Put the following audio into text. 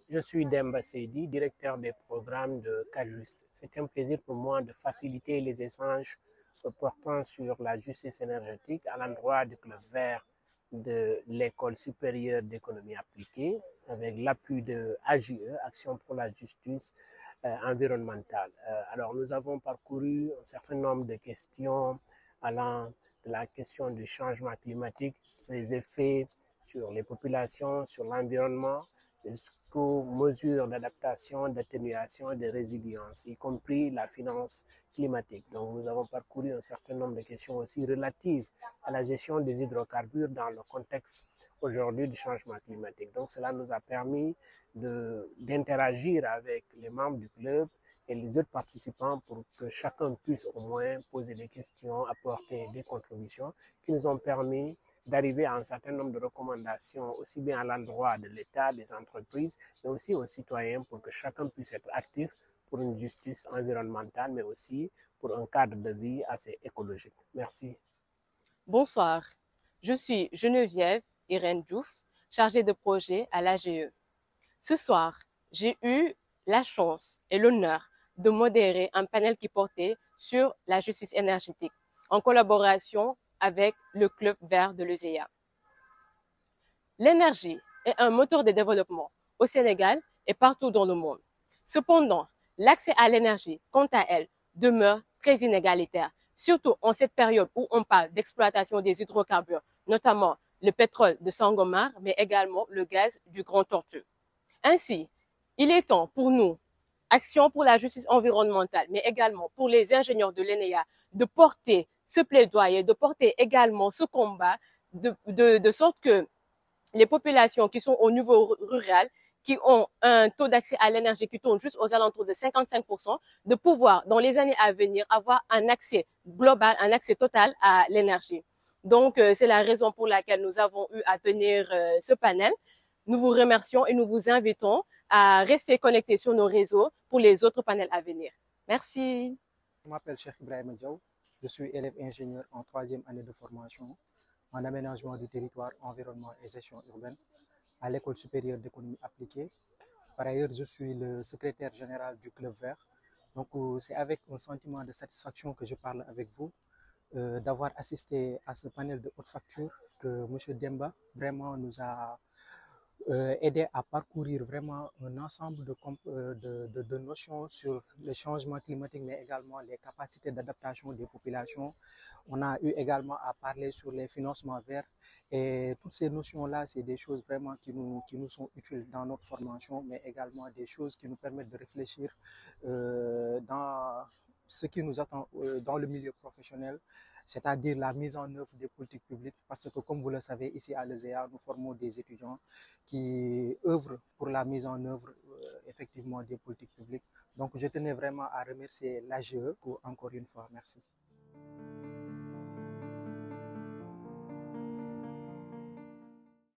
Je suis Demba Seydi, directeur des programmes de CAJUST. C'est un plaisir pour moi de faciliter les échanges portant sur la justice énergétique à l'endroit du Club Vert de l'École supérieure d'économie appliquée avec l'appui de AJE, Action pour la justice environnementale. Alors, nous avons parcouru un certain nombre de questions allant de la question du changement climatique, ses effets sur les populations, sur l'environnement, jusqu'aux mesures d'adaptation, d'atténuation et de résilience, y compris la finance climatique. Donc, nous avons parcouru un certain nombre de questions aussi relatives à la gestion des hydrocarbures dans le contexte aujourd'hui du changement climatique. Donc, cela nous a permis d'interagir avec les membres du club et les autres participants pour que chacun puisse au moins poser des questions, apporter des contributions qui nous ont permis d'arriver à un certain nombre de recommandations, aussi bien à l'endroit de l'État, des entreprises, mais aussi aux citoyens pour que chacun puisse être actif pour une justice environnementale, mais aussi pour un cadre de vie assez écologique. Merci. Bonsoir, je suis Geneviève Irène Diouf, chargée de projet à l'AGE. Ce soir, j'ai eu la chance et l'honneur de modérer un panel qui portait sur la justice énergétique en collaboration avec le Club Vert de l'USEA. L'énergie est un moteur de développement au Sénégal et partout dans le monde. Cependant, l'accès à l'énergie, quant à elle, demeure très inégalitaire, surtout en cette période où on parle d'exploitation des hydrocarbures, notamment le pétrole de Sangomar, mais également le gaz du Grand Tortue. Ainsi, il est temps pour nous, Action pour la justice environnementale, mais également pour les ingénieurs de l'ENEA, de porter ce plaidoyer, de porter également ce combat, de sorte que les populations qui sont au niveau rural, qui ont un taux d'accès à l'énergie qui tourne juste aux alentours de 55%, de pouvoir, dans les années à venir, avoir un accès global, un accès total à l'énergie. Donc, c'est la raison pour laquelle nous avons eu à tenir ce panel. Nous vous remercions et nous vous invitons à rester connectés sur nos réseaux pour les autres panels à venir. Merci. Je m'appelle Cheikh Ibrahim Diaw, je suis élève ingénieur en 3e année de formation en aménagement du territoire, environnement et gestion urbaine à l'École supérieure d'économie appliquée. Par ailleurs, je suis le secrétaire général du Club Vert. Donc, c'est avec un sentiment de satisfaction que je parle avec vous, d'avoir assisté à ce panel de haute facture que M. Demba vraiment nous a aider à parcourir vraiment un ensemble de notions sur le changement climatique, mais également les capacités d'adaptation des populations. On a eu également à parler sur les financements verts et toutes ces notions-là, c'est des choses vraiment qui nous sont utiles dans notre formation, mais également des choses qui nous permettent de réfléchir dans ce qui nous attend dans le milieu professionnel, c'est-à-dire la mise en œuvre des politiques publiques, parce que comme vous le savez, ici à l'ESEA, nous formons des étudiants qui œuvrent pour la mise en œuvre effectivement des politiques publiques. Donc je tenais vraiment à remercier l'AGE encore une fois. Merci.